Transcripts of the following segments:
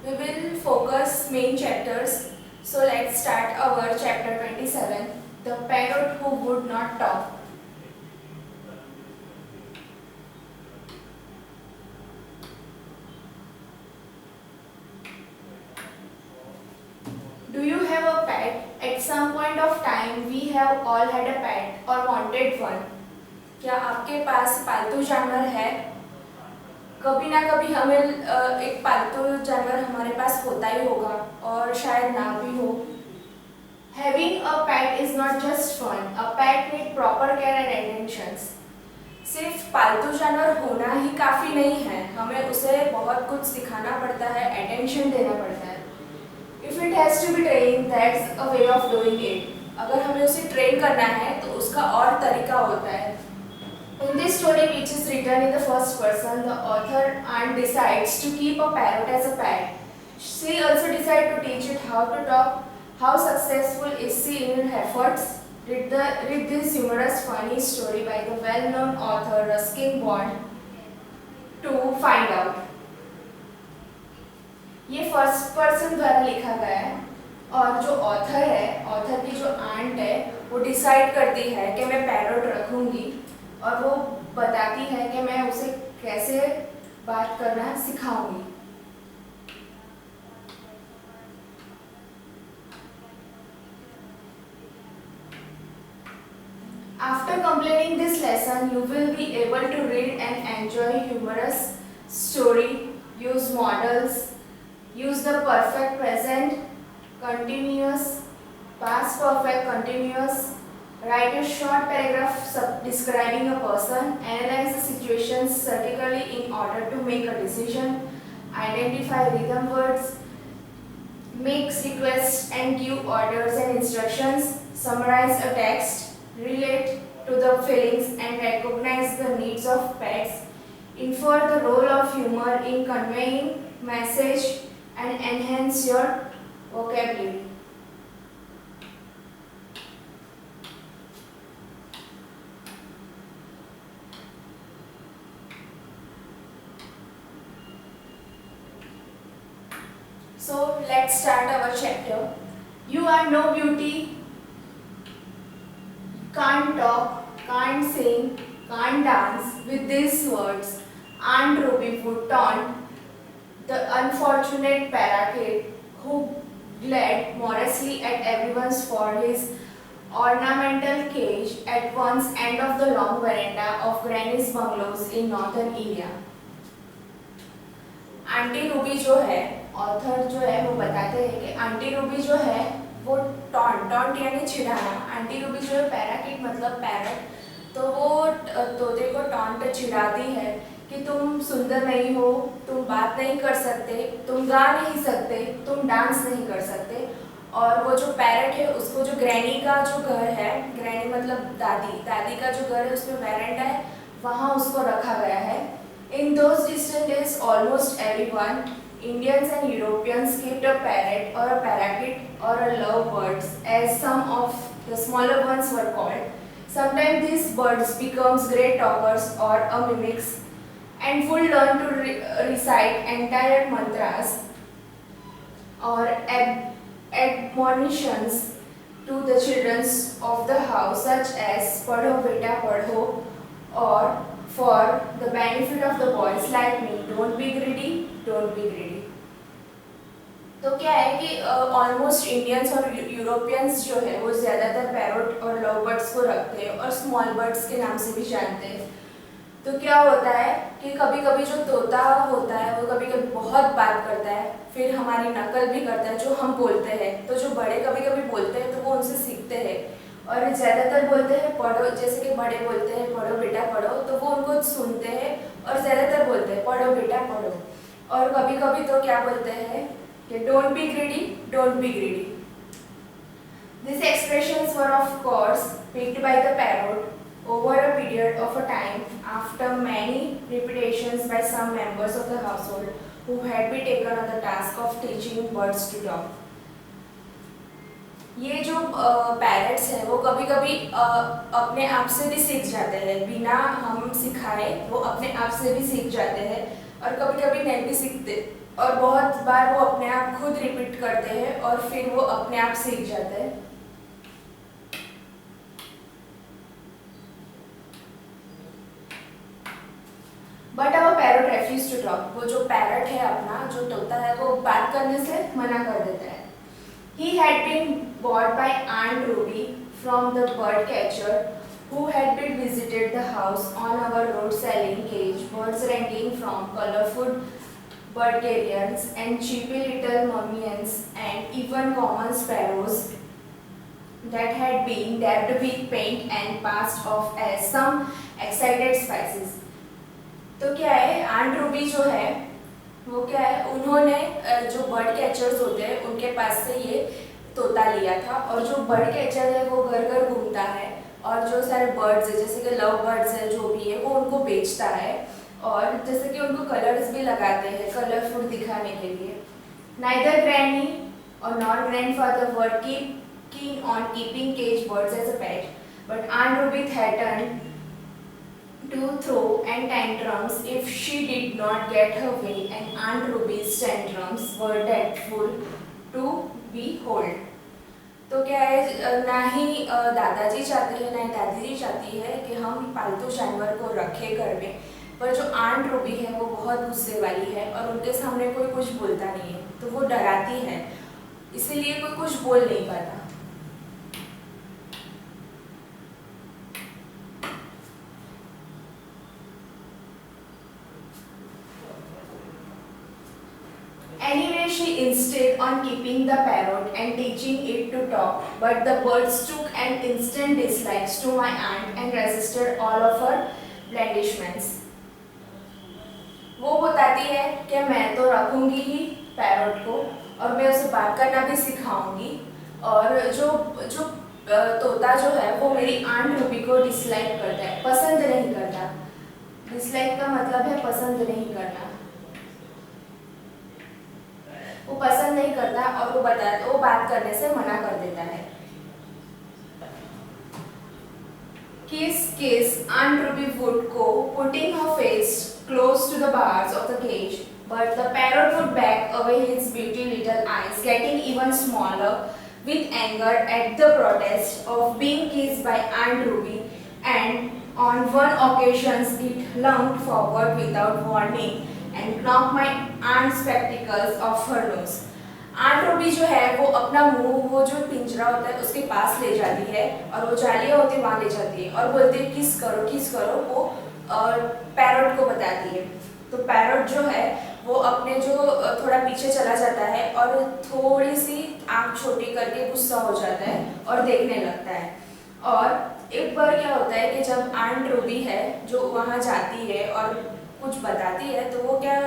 We will focus main chapters. So let's start our chapter 27, The Parrot Who Would Not Talk. Do you have a pet? At some point of time, we have all had a pet or wanted one. क्या आपके पास पालतू जानवर है? कभी ना कभी हमें एक पालतू जानवर हमारे पास होता ही होगा और शायद ना भी हो. Having a pet is not just fun. A pet need proper care and attentions. सिर्फ पालतू जानवर होना ही काफ़ी नहीं है, हमें उसे बहुत कुछ सिखाना पड़ता है, अटेंशन देना पड़ता है. If it has to be trained, that's a way of doing it. अगर हमें उसे ट्रेन करना है तो उसका और तरीका होता है. In this story, which is written in the first person, the author Anne decides to keep a parrot as a pet. She also decides to teach it how to talk. How successful is she in her efforts? Read this humorous, funny story by the well-known author Ruskin Bond to find out. ये first person द्वारा लिखा गया है और जो author है, author की जो आंट है, वो डिसाइड करती है कि मैं पैरट रखूंगी और वो बताती है कि मैं उसे कैसे बात करना सिखाऊंगी. After completing this lesson, you will be able to read and enjoy humorous story, use models, use the perfect present, continuous, past perfect continuous, write a short paragraph describing a person, analyze the situations strategically in order to make a decision, identify rhythm words, make requests and give orders and instructions, summarize a text, relate to the feelings and recognize the needs of pets, infer the role of humor in conveying message and enhance your vocabulary. So let's start our chapter. You are no beauty, can't talk, can't sing, can't dance. With these words, Aunt Ruby would taunt the unfortunate parakeet who glared morosely at everyone for his ornamental cage at one end of the long veranda of Granny's bungalows in northern India. Aunty Ruby जो है, author जो है वो बताते हैं कि aunty Ruby जो है वो टॉन्ट यानी चिढ़ाना. आंटी रूबी जो है पैराकिट मतलब पैरट, तो वो तोते को टॉन्ट चिढ़ाती है कि तुम सुंदर नहीं हो, तुम बात नहीं कर सकते, तुम गा नहीं सकते, तुम डांस नहीं कर सकते. और वो जो पैरट है उसको जो ग्रैनी का जो घर है, ग्रैनी मतलब दादी का जो घर है उसमें वेरेंडा है, वहाँ उसको रखा गया है. In those distant days, almost everyone, Indians and Europeans, kept a parrot or a parakeet or a lovebirds, as some of the smaller ones were called. Sometimes these birds becomes great talkers or a mimics and would learn to recite entire mantras or admonitions to the children of the house, such as "Padho beta padho" or for the benefit of the boys like me, don't be greedy, don't be greedy. तो क्या है कि almost Indians और Europeans जो है वो ज़्यादातर parrot और लव बर्ड्स को रखते हैं और स्मॉल बर्ड्स के नाम से भी जानते हैं. तो क्या होता है कि कभी कभी जो तोता होता है वो कभी कभी बहुत बात करता है, फिर हमारी नकल भी करता है जो हम बोलते हैं. तो जो बड़े कभी कभी बोलते हैं तो वो उनसे सीखते हैं और ज़्यादातर बोलते हैं पढ़ो, जैसे कि बड़े बोलते हैं पढ़ो बेटा पढ़ो, तो वो उनको सुनते हैं और ज़्यादातर बोलते हैं पढ़ो बेटा पढ़ो. और कभी कभी तो क्या बोलते हैं कि don't be greedy, don't be greedy. These expressions were of course picked by the parrot over a period of a time after many repetitions by some members of the household who had been taken on the task of teaching birds to talk. ये जो parrots हैं वो कभी कभी अपने आप से भी सीख जाते हैं, बिना हम सिखाए वो अपने आप से भी सीख जाते हैं और कभी कभी नहीं भी सीखते और बहुत बार वो अपने आप खुद रिपीट करते हैं और फिर वो अपने आप सीख जाते हैं। But our parrot refuse to talk. वो जो पैरट है अपना, जो तोता है, वो बात करने से मना कर देता है। He had been bought by Aunt Ruby from the bird catcher who had been visited the house on our road selling cage birds ranging from colorful bird carriers and cheapy little murmurs and even common sparrows that had been dabbed with paint and passed off as some excited spices। तो क्या है, aunt Ruby जो है वो क्या है, उन्होंने जो बर्ड कैचर्स होते हैं उनके पास से ये तोता लिया था। और जो बर्ड कैचर है वो घर घर घूमता है और जो सारे बर्ड्स है जैसे कि लव बर्ड्स है जो भी है वो उनको बेचता है और जैसे कि उनको कलर्स भी लगाते हैं कलरफुल दिखाने के लिए। नाइदर ग्रैनी और not grandfather were keen on keeping cage birds as a pet, but Aunt Ruby threatened to throw and tantrums if she did not get her way, and Aunt Ruby's tantrums were dreadful to behold। तो क्या है, ना ही दादाजी चाहते हैं ना ही दादी जी चाहती है कि हम पालतू जानवर को रखें घर में, पर जो आंट रूबी है वो बहुत गुस्से वाली है और उनके सामने कोई कुछ बोलता नहीं है, तो वो डराती है, इसीलिए कोई कुछ बोल नहीं पाता। Anyway, she insisted on keeping the parrot and teaching it to talk, but the birds took an instant dislike to my aunt and resisted all of her blandishments। वो बताती है कि मैं तो रखूंगी ही पैरट को और मैं उसे बात करना भी सिखाऊंगी, और जो जो तोता जो है वो मेरी आंट रूबी को डिसलाइक करता है, पसंद नहीं करता। डिसलाइक का मतलब है पसंद नहीं करना, वो पसंद नहीं करता और वो बात करने से मना कर देता है। Kiss, kiss, Aunt Ruby would go, putting her face close to the bars of the cage, but the parrot would back away his beauty little eyes, getting even smaller with anger at the protest of being kissed by Aunt Ruby, and on one occasion it lunged forward without warning and knocked my aunt's spectacles off her nose। Aunt Ruby जो है वो अपना मुंह, वो जो पिंजरा होता है उसके पास ले जाती है और वो जालियाँ होती है वहाँ ले जाती है और बोलती है किस करो, वो पैरट को बताती है। तो पैरट जो है वो अपने जो थोड़ा पीछे चला जाता है और थोड़ी सी आँख छोटी करके गुस्सा हो जाता है और देखने लगता है। और एक बार क्या होता है कि जब आंट रूबी है जो वहाँ जाती है और कुछ बताती है तो वो क्या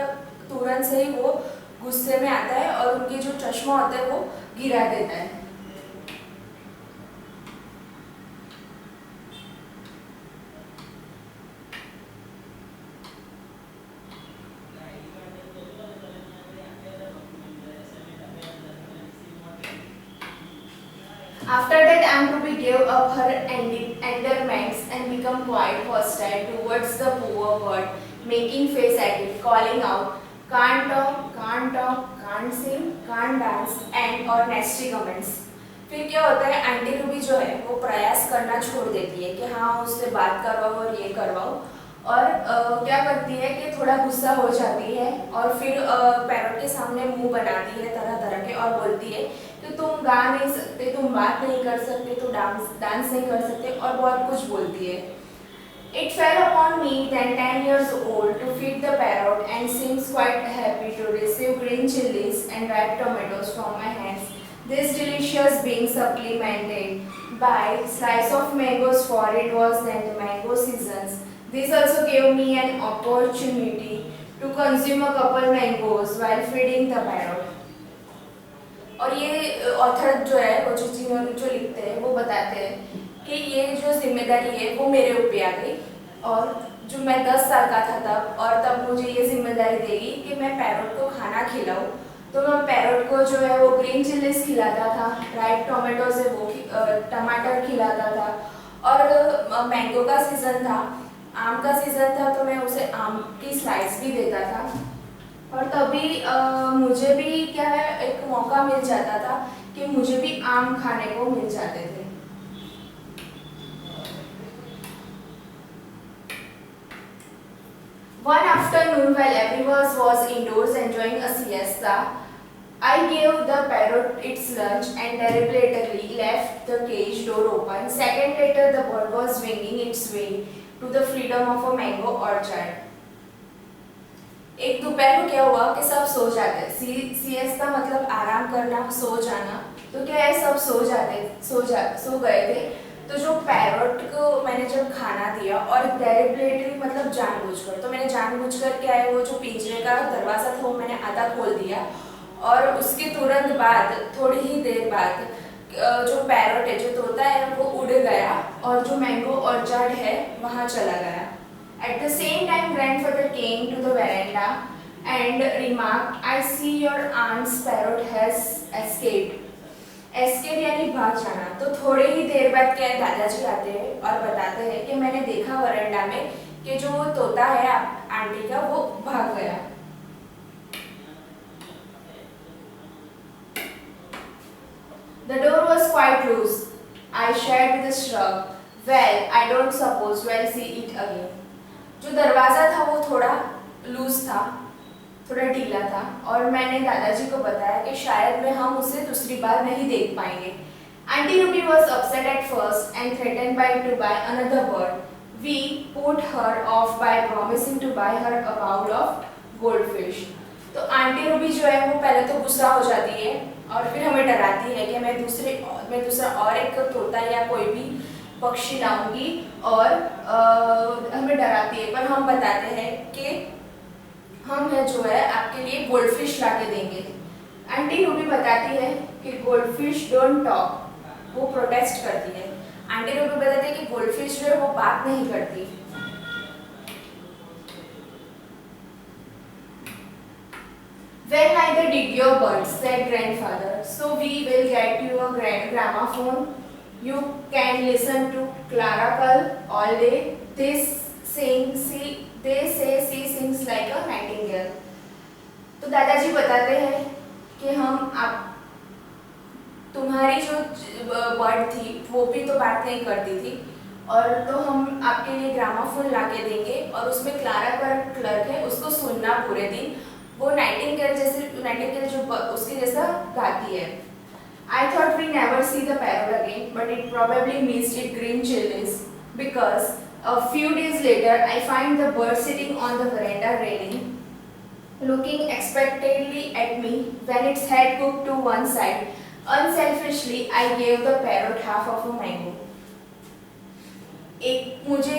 तुरंत से ही वो गुस्से में आता है और उनकी जो चश्मा होता है वो गिरा देता है। After that, Aunt Ruby gave up her endearments and became quite hostile towards the poor bird, making face at it, calling out, "Can't talk, can't sing, can't dance," and और nasty comments। फिर क्या होता है, aunty Ruby जो है वो प्रयास करना छोड़ देती है कि हाँ उससे बात करवाओ और ये करवाओ, और क्या करती है कि थोड़ा गुस्सा हो जाती है और फिर पैरट के सामने मुंह बनाती है तरह तरह के और बोलती है कि तुम गा नहीं सकते, तुम बात नहीं कर सकते, तुम डांस नहीं कर सकते, और बहुत कुछ बोलती है। It fell upon me then 10 years old to feed the parrot and seems quite happy to receive green chilies and ripe tomatoes from my hands, this delicious being supplemented by slice of mangoes, for it was then the mango seasons। This also gave me an opportunity to consume a couple mangoes while feeding the parrot। और ये author जो है वो जो लिखते हैं वो बताते हैं कि ये जो जिम्मेदारी है वो मेरे ऊपर आ गई, और जो मैं 10 साल का था तब, और तब मुझे ये जिम्मेदारी देगी कि मैं पैरट को खाना खिलाऊं। तो मैं पैरट को जो है वो ग्रीन चिलीज खिलाता था, राइप टोमेटो से वो टमाटर खिलाता था, और मैंगो का सीज़न था, आम का सीज़न था तो मैं उसे आम की स्लाइस भी देता था। और तभी मुझे भी क्या है एक मौका मिल जाता था कि मुझे भी आम खाने को मिल जाते थे। One afternoon, while everyone was indoors enjoying a siesta, I gave the parrot its lunch and deliberately left the cage door open. Second later, the bird was winging its way to the freedom of a mango orchard. एक दोपहर को क्या हुआ कि सब सो जाते, सिएस्ता मतलब आराम करना, सो जाना। तो क्या है, सब सो गए थे। तो जो पैरट को मैंने जब खाना दिया और डेलिबरेटली मतलब जानबूझकर, तो मैंने जानबूझकर क्या है वो जो पिंजरे का दरवाज़ा था वो मैंने आधा खोल दिया और उसके तुरंत बाद थोड़ी ही देर बाद जो पैरट है, जो तोता है, वो उड़ गया और जो मैंगो ऑर्चर्ड है वहाँ चला गया। At the same time, grandfather came to the veranda and remarked, "I see your aunt's parrot has escaped." Escape यानी भाग जाना। तो थोड़ी ही देर बाद क्या है, दादाजी आते हैं और बताते हैं कि मैंने देखा वरांडा में कि जो तोता है आंटी का वो भाग गया। The door was quite loose. I shared with a shrug. Well, I don't suppose we'll see it again. जो दरवाज़ा था वो थोड़ा लूज था, थोड़ा ढीला था और मैंने दादाजी को बताया कि शायद में हम उसे दूसरी बार नहीं देख पाएंगे। Auntie Ruby was upset at first and threatened to buy another bird. We put her off by promising to buy her a bowl of goldfish. तो आंटी रूबी जो है वो पहले तो गुस्सा हो जाती है और फिर हमें डराती है कि मैं दूसरा और एक तोता या कोई भी पक्षी लाऊंगी और हमें डराती है, पर हम बताते हैं कि हम जो है आपके लिए गोल्डफिश ला के देंगे। आंटी रूबी बताती है कि गोल्डफिश डोंट टॉक, वो प्रोटेस्ट करती है। आंटी रूबी बताती है कि गोल्डफिश जो है वो बात नहीं करती। Well, neither did your birds, said grandfather. So we will get you a gramophone. You can listen to Clara Cull all day. They say she sings like a nightingale. तो दादाजी बताते हैं कि तुम्हारी जो बर्ड थी वो भी तो बात नहीं करती थी और तो हम आपके लिए ग्रामाफोन ला के देंगे और उसमें क्लारा क्लर्क है, उसको सुनना पूरे दिन। वो नाइटिंगेल जो उसके जैसा गाती है। I thought we never see the parrot again, but it probably missed its green chilies because a few days later I find the bird sitting on the veranda railing, looking expectantly at me when its head cocked to one side. Unselfishly, I gave the parrot half of a mango. मुझे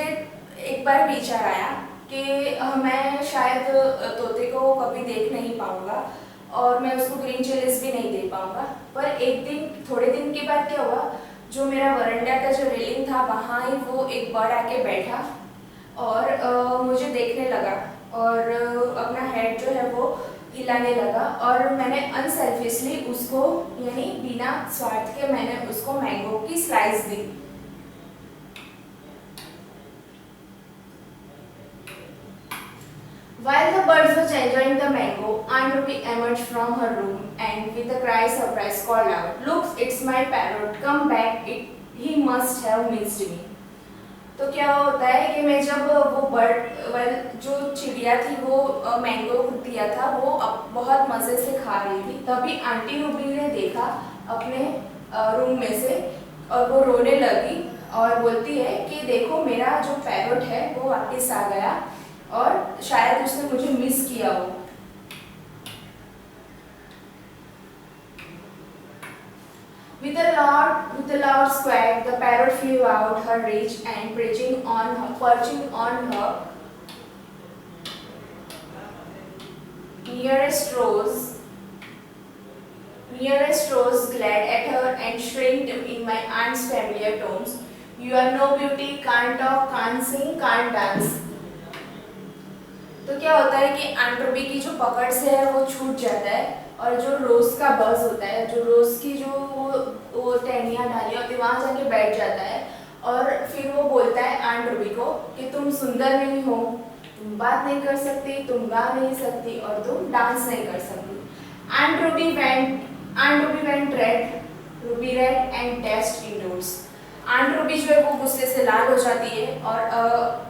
एक बार विचार आया कि मैं शायद तोते को कभी देख नहीं पाऊंगा और मैं उसको ग्रीन चिलीज भी नहीं दे पाऊंगा, पर एक दिन थोड़े दिन के बाद क्या हुआ, जो मेरा वरांडा का जो रेलिंग था वहाँ ही वो एक बर्ड आके बैठा और मुझे देखने लगा और अपना हेड जो है वो हिलाने लगा और मैंने अनसेल्फिशली उसको यानी बिना स्वार्थ के मैंने उसको मैंगो की slice the. While the birds were enjoying the mango, Aunt Ruby emerged from her room and with a cry of surprise called out, "Look, it's my parrot! Come back! He must have missed me." तो क्या होता है कि मैं जब वो जो चिड़िया थी वो मैंगो दिया था वो बहुत मज़े से खा रही थी, तभी आंटी रूबी ने देखा अपने रूम में से और वो रोने लगी और बोलती है कि देखो मेरा जो पैरट है वो वापस आ गया और शायद उसने मुझे मिस किया हो। With a loud squawk, the parrot flew out her reach and perching on her nearest rose, glared at her and shrieked in my aunt's familiar tones, "You are no beauty, can't talk, can't sing, can't dance." तो क्या होता है कि aunt Ruby की जो पकड़ से है वो छूट जाता है और जो रोज का बज होता है, जो रोज की जो वो टहनियाँ डाली होती है वहाँ जाके बैठ जाता है और फिर वो बोलता है आंट रूबी को कि तुम सुंदर नहीं हो, तुम बात नहीं कर सकती, तुम गा नहीं सकती और तुम डांस नहीं कर सकती। And Ruby went red, Ruby red and dashed indoors. Aunt Ruby जो है वो गुस्से से लाल हो जाती है और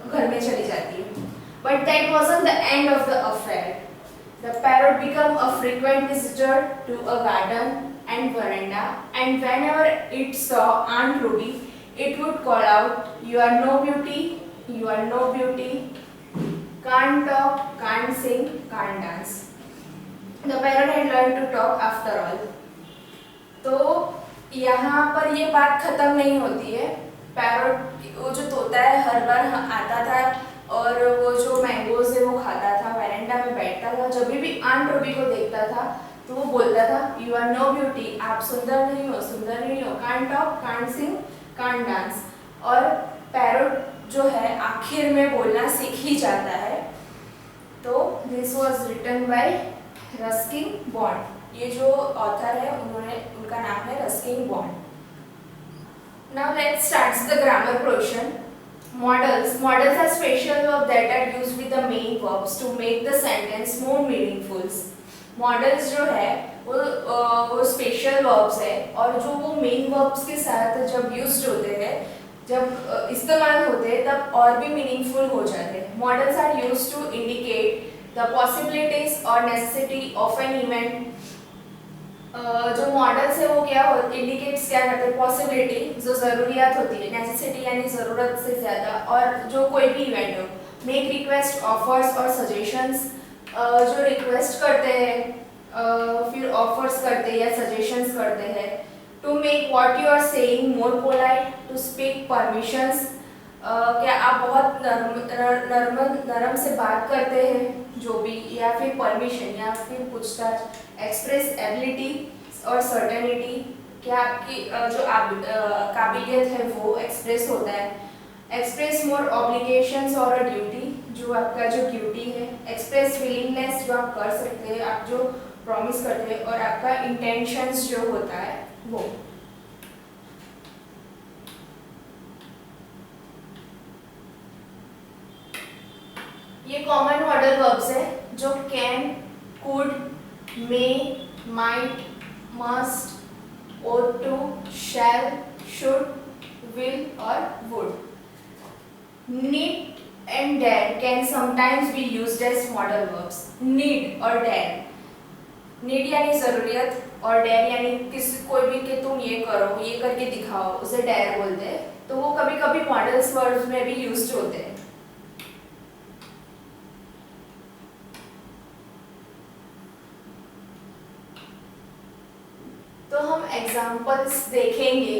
घर में चली जाती है। But that wasn't the end of the affair. The parrot became a frequent visitor to a garden and veranda, and whenever it saw Aunt Ruby, it would call out, "You are no beauty, you are no beauty, can't talk, can't sing, can't dance." The parrot had learned to talk after all. तो यहाँ पर ये बात खत्म नहीं होती है। Parrot वो जो तोता है हर बार आता था और वो जो मैंगोज है वो खाता था, वेरेंडा में बैठता था। जब भी आंट रूबी को देखता था तो वो बोलता था, "यू आर नो ब्यूटी, आप सुंदर नहीं हो, सुंदर नहीं हो, can't talk, can't Singh, can't dance." और पैरोट जो है आखिर में बोलना सीख ही जाता है। तो this was written by Ruskin Bond. ये जो ऑथर है उनका नाम है Ruskin Bond. Now let's start the grammar portion. Modals are special verbs that are used with the main verbs to make the sentence more meaningful. Modals जो है वो special verbs है और जो वो main verbs के साथ जब used होते हैं, जब इस्तेमाल होते हैं तब और भी meaningful हो जाते हैं। Modals are used to indicate the possibilities or necessity of an event. जो मॉडल्स है वो क्या इंडिकेट्स क्या करते हैं, पॉसिबिलिटी जो ज़रूरियात होती है, नेसेसिटी यानी ज़रूरत से ज़्यादा, और जो कोई भी इवेंट हो। मेक रिक्वेस्ट, ऑफर्स और सजेशंस, जो रिक्वेस्ट करते हैं फिर ऑफर्स करते हैं या सजेशंस करते हैं। To make what you are saying more polite, to speak permissions, क्या आप बहुत नरम से बात करते हैं जो भी, या फिर परमिशन या फिर पूछताछ। एक्सप्रेस एबिलिटी और सर्टेनिटी, क्या आपकी जो काबिलियत है वो एक्सप्रेस होता है। एक्सप्रेस मोर ऑब्लिगेशंस और अ ड्यूटी, जो आपका जो ड्यूटी है। एक्सप्रेस विलिंगनेस, जो आप कर सकते हैं, आप जो प्रॉमिस करते हैं, और आपका इंटेंशंस जो होता है वो। ये कॉमन मॉडल वर्ब्स है जो can, could, may, might, must, ought to, shall, should, will और would. Need and dare can sometimes be used as modal verbs. Need और dare, need यानी ज़रूरियत और dare यानी किसी कोई भी कि तुम ये करो, ये करके दिखाओ, उसे dare बोलते हैं। तो वो कभी कभी मॉडल्स वर्ब्स में भी यूज्ड होते हैं। तो हम एग्जाम्पल्स देखेंगे।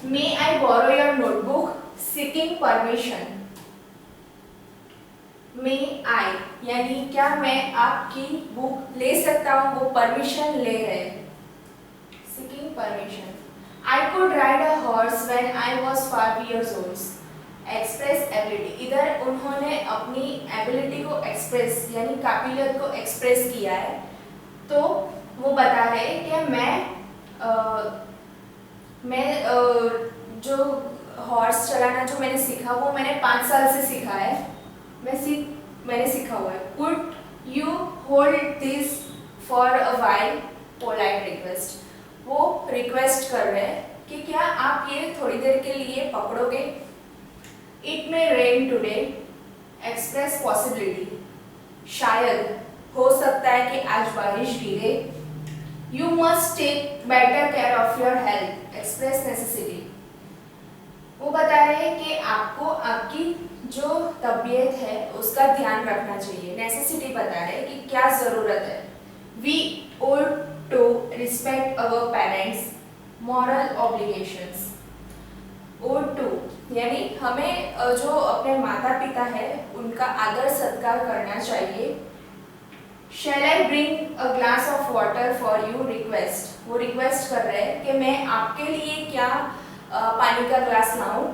May I borrow your notebook, seeking permission. May I यानी क्या मैं आपकी बुक ले सकता हूँ, वो परमिशन ले रहे हैं, seeking permission. I could ride a horse when I was 5 years old, express ability. इधर उन्होंने अपनी एबिलिटी को एक्सप्रेस यानी काबिलियत को एक्सप्रेस किया है। तो वो बता रहे हैं कि मैं जो हॉर्स चलाना जो मैंने सीखा वो मैंने 5 साल से सीखा है, मैंने सीखा हुआ है। Could you hold this for a while, polite request. वो रिक्वेस्ट कर रहे हैं कि क्या आप ये थोड़ी देर के लिए पकड़ोगे। It may rain today, express possibility, शायद हो सकता है कि आज बारिश गिरे। You must take better care of your health, express necessity. वो बता रहे हैं कि आपको आपकी जो तबीयत है उसका ध्यान रखना चाहिए। नेसेसिटी बता रहे हैं कि क्या ज़रूरत है। We ought to respect our parents, moral obligations. ought to यानी हमें जो अपने माता पिता है उनका आदर सत्कार करना चाहिए। Shall I bring a glass of water for you? Request. वो रिक्वेस्ट कर रहे हैं कि मैं आपके लिए क्या पानी का ग्लास लाऊं।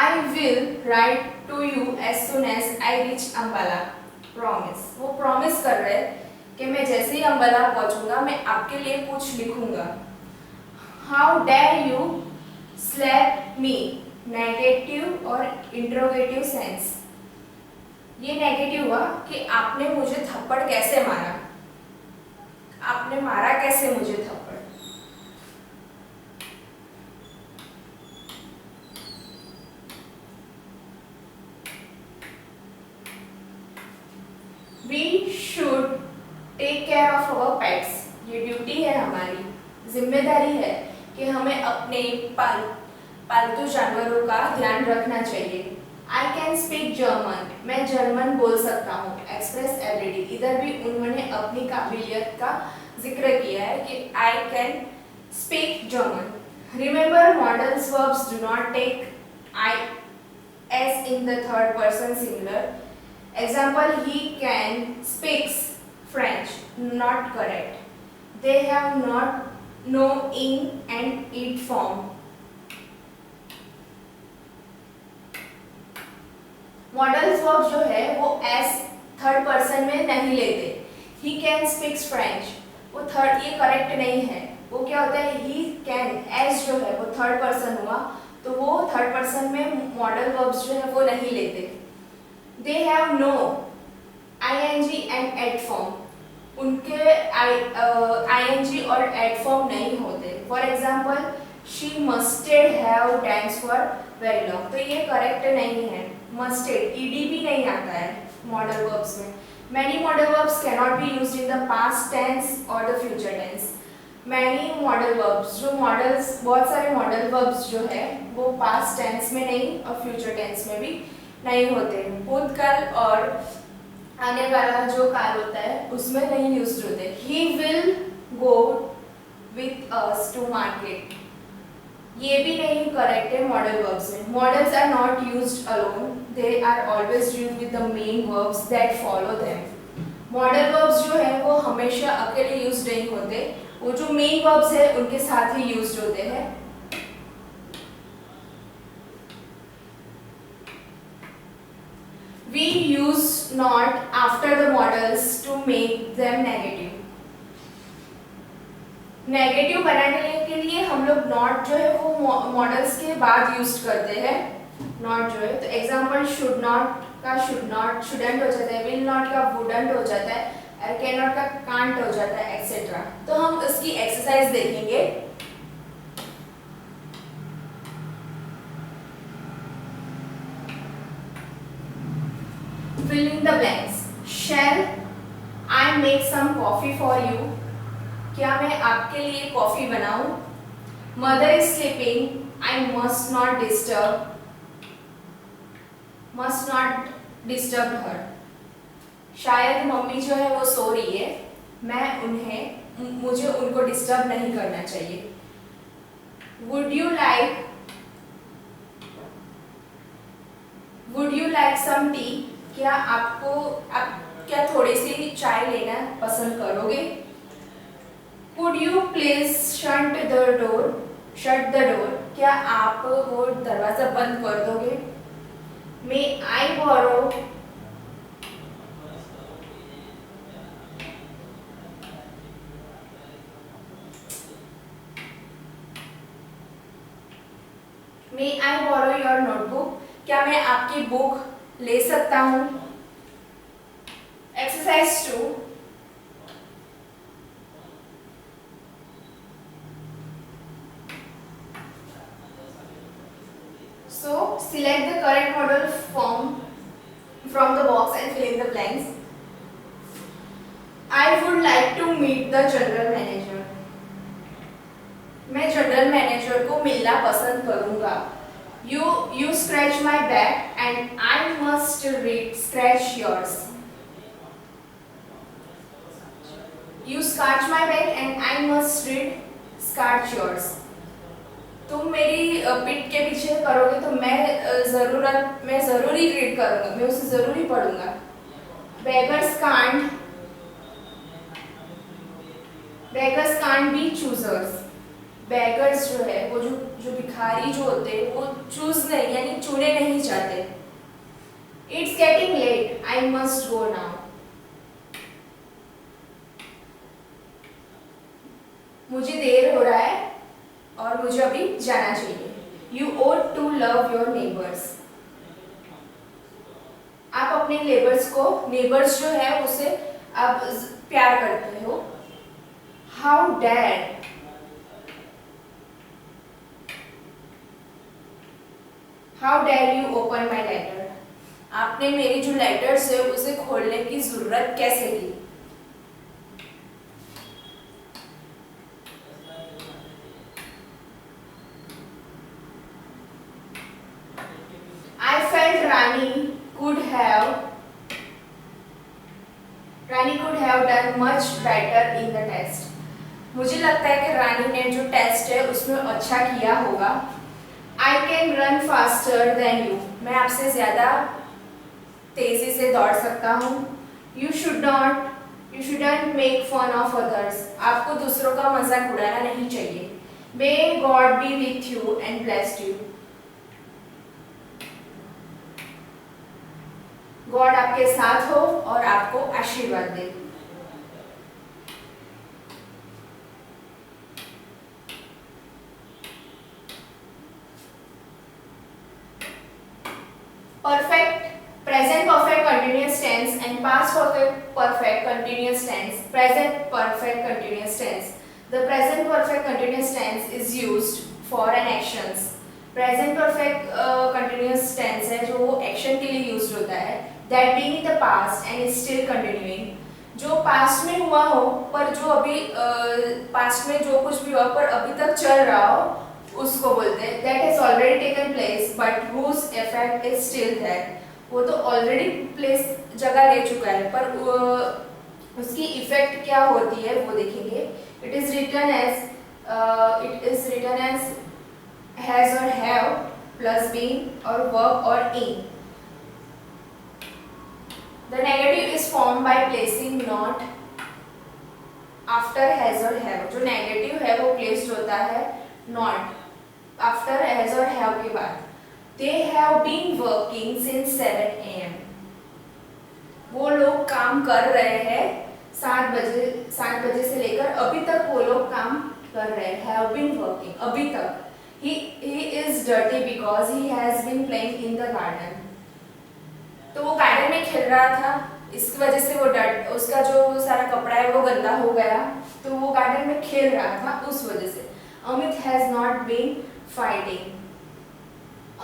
I will write to you as soon as I reach Ambala. Promise. वो प्रॉमिस कर रहे हैं कि मैं जैसे ही अम्बाला पहुंचूंगा मैं आपके लिए कुछ लिखूंगा। How dare you slap me? Negative और इंट्रोगेटिव सेंस। ये नेगेटिव हुआ कि आपने मुझे थप्पड़ कैसे मारा, आपने मारा कैसे मुझे थप्पड़। We should take care of our pets. ये ड्यूटी है, हमारी जिम्मेदारी है कि हमें अपने पालतू जानवरों का ध्यान रखना चाहिए। आई कैन स्पीक जर्मन, मैं जर्मन बोल सकता हूँ। एक्सप्रेस एबिलिटी, इधर भी उन्होंने अपनी काबिलियत का जिक्र किया है कि I can speak German. Remember models verbs do not take I S in the third person singular. Example, he can speaks French, not correct. They have not no in and it form. Modals verb जो है वो as third person में नहीं लेते। He can speaks French, वो third, ये correct नहीं है। वो क्या होता है, he can as जो है वो थर्ड पर्सन हुआ, तो वो थर्ड पर्सन में मॉडल वर्ब्स जो है वो नहीं लेते। They have no ing and at form, उनके ing और at form नहीं होते। For example, she musted have danced for very long, तो ये करेक्ट नहीं है। Musted ed भी नहीं आता है मॉडल वर्ब्स में। Many modal verbs cannot be used in the past tense or the future tense. Many modal verbs, जो मॉडल्स, बहुत सारे मॉडल वर्ब्स जो है वो पास्ट टेंस में नहीं और फ्यूचर टेंस में भी नहीं होते। भूतकाल और आने वाला जो काल होता है उसमें नहीं यूज होते। He will go with us to market, ये भी नहीं करेक्ट है मॉडल वर्ब्स में। Models are not used alone, they are always used with the main verbs that follow them. Model verbs जो है वो हमेशा अकेले यूज नहीं होते, वो जो मेन वर्ब्स है उनके साथ ही यूज होते हैं। We use not after the modals to make them negative. Negative बनाने के लिए हम लोग नॉट जो है वो मॉडल्स के बाद यूज करते हैं। नॉट जो है, तो एग्जांपल शुड नॉट का शुड नॉट शुडंट हो जाता है, विल नॉट का वुडंट हो जाता है, और कैन नॉट का कांट हो जाता है, एक्सेट्रा। तो हम इसकी एक्सरसाइज देखेंगे। Fill in the blanks. Shall I make some coffee for you? क्या मैं आपके लिए कॉफी बनाऊं? Mother is sleeping. I must not disturb. Must not disturb her. शायद मम्मी जो है वो सो रही है, मुझे उनको डिस्टर्ब नहीं करना चाहिए। Would you like some tea? आप क्या थोड़ी सी चाय लेना पसंद करोगे? Could you please shut the door? क्या आप वो दरवाजा बंद कर दोगे? May I borrow? May I borrow your notebook? क्या मैं आपकी बुक ले सकता हूँ? Exercise 2। So select the correct modal form from the box and fill in the blanks. I would like to meet the general manager. मैं general manager को मिलना पसंद करूंगा। You scratch my back and I must scratch yours. You scratch my back and I must scratch yours. तुम मेरी पीठ के पीछे करोगे तो मैं जरूरी रीड करूंगा, मैं उसे जरूरी पढ़ूंगा। Beggars can't be choosers. Beggars जो है वो जो भिखारी जो होते हैं वो चूज नहीं यानी चुने नहीं जाते। It's getting late, I must go now. मुझे देर हो रहा है और मुझे अभी जाना चाहिए। You ought to love your neighbors. आप अपने नेबर्स जो है उसे आप प्यार करते हो. How dare. How dare you open my letter. आपने मेरी जो लेटर्स है उसे खोलने की जरूरत कैसे की. I felt Rani could have done much better in the test. मुझे लगता है कि रानी ने जो टेस्ट है उसमें अच्छा किया होगा. I can run faster than you. मैं आपसे ज़्यादा तेज़ी से दौड़ सकता हूँ. You shouldn't make fun of others. आपको दूसरों का मजाक उड़ाना नहीं चाहिए. May God be with you and bless you. God आपके साथ हो और आपको आशीर्वाद दे. Perfect, present perfect continuous tense and past perfect continuous tense. Present perfect continuous tense. The present perfect continuous tense is used for an actions. Present perfect continuous tense है जो वो action के लिए यूज होता है. That being in the past and is still continuing. जो past में हुआ हो पर जो अभी पास्ट में जो कुछ भी हुआ पर अभी तक चल रहा हो उसको बोलते हैं. That has already taken place but whose effect is still there. वो तो ऑलरेडी प्लेस जगह ले चुका है पर उसकी इफेक्ट क्या होती है वो देखेंगे. It is written as has or have plus been or verb or in. The negative is formed by placing not after has or have. जो नेगेटिव है वो प्लेस्ड होता है not after has or have के बाद. They have been working since 7 AM. वो लोग काम कर रहे हैं 7 बजे से लेकर अभी तक वो लोग काम कर रहे हैं. Have been working अभी तक. He is dirty because he has been playing in the garden. तो वो गार्डन में खेल रहा था इसकी वजह से वो उसका जो सारा कपड़ा है वो गंदा हो गया तो वो गार्डन में खेल रहा था उस वजह से. Amit has not been fighting.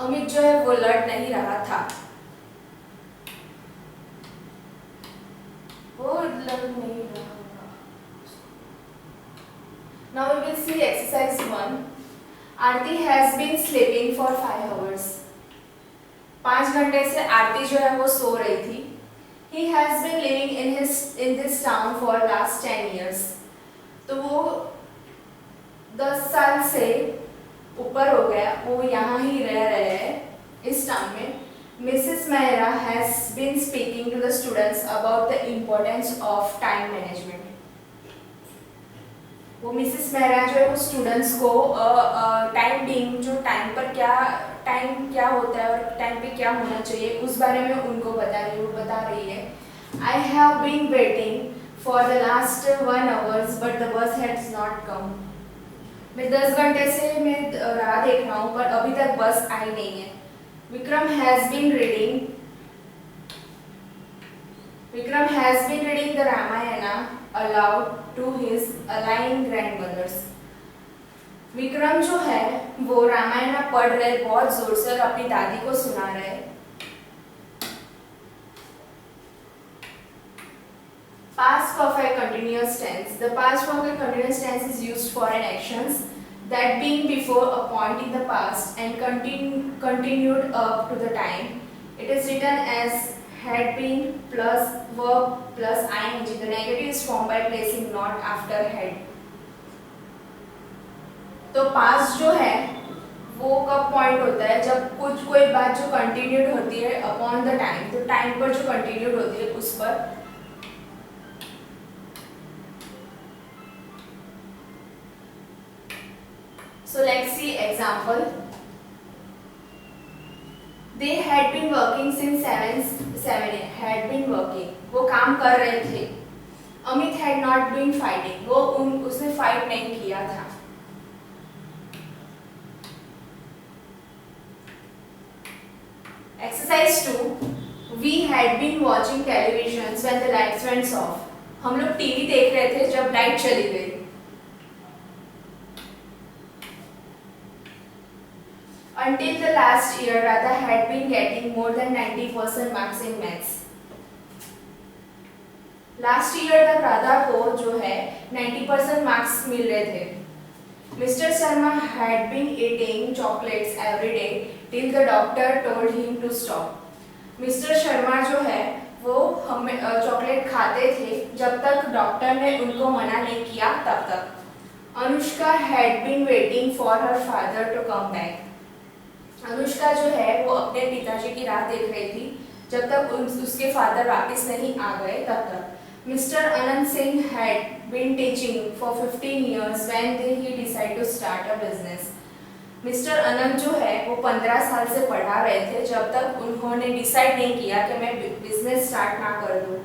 Amit जो है वो लड़ नहीं रहा था. वो लड़ नहीं रहा. Now we will see exercise 1. Aarti has been sleeping for 5 hours. 5 घंटे से आरती जो है वो सो रही थी. He has been living in this town for last 10 years. तो वो 10 साल से ऊपर हो गया वो यहाँ ही रह रहे हैं इस टाउन में. Mrs Mehra has been speaking to the students about the importance of time management. वो मिसेस मेहरा जो है वो स्टूडेंट्स को टाइम बीइंग जो टाइम क्या होता है और टाइम पे क्या होना चाहिए उस बारे में उनको बता रही है. I have been waiting for the last 1 hour but the bus has not come. मैं 10 घंटे से मैं राह देख रहा हूँ पर अभी तक बस आई नहीं है. Vikram has been reading the Ramayana aloud to his ailing grandmothers. Vikram जो है वो रामायण पढ़ रहे बहुत जोर से और अपनी दादी को सुना रहे. Past perfect continuous tense. The past perfect continuous tense is used for an actions that being before a point in the past and continued up to the time. It is written as had been plus verb plus ing. The negative is formed by placing not after had. तो past जो है वो कब point होता है जब कोई बात जो कंटिन्यूड होती है अपॉन द टाइम. तो टाइम पर जो कंटिन्यूड होती है उस पर. So let's see example. They had been working since 7 had been working. वो काम कर रहे थे. Amit had not been fighting. उसने फाइट नहीं किया था. Exercise 2. We had been watching television when the lights went off. हम लोग टीवी देख रहे थे जब लाइट चली गई. Until the last year, Radha had been getting more than 90% marks in maths. Last year तक राधा को जो है 90% मार्क्स मिल रहे थे. Mr. Sharma had been eating chocolates every day till the doctor told him to stop. Mr. Sharma जो है वो हमें चॉकलेट खाते थे जब तक डॉक्टर ने उनको मना नहीं किया तब तक. Anushka had been waiting for her father to come back. Anushka जो है वो अपने पिताजी की राह देख रही थी जब तक उसके फादर वापस नहीं आ गए तब तक. Mr. Anand Singh had been teaching for 15 years when he decided to start a business. Mr. Anand जो है वो 15 साल से पढ़ा रहे थे जब तक उन्होंने डिसाइड नहीं किया कि मैं बिजनेस स्टार्ट ना कर दूं.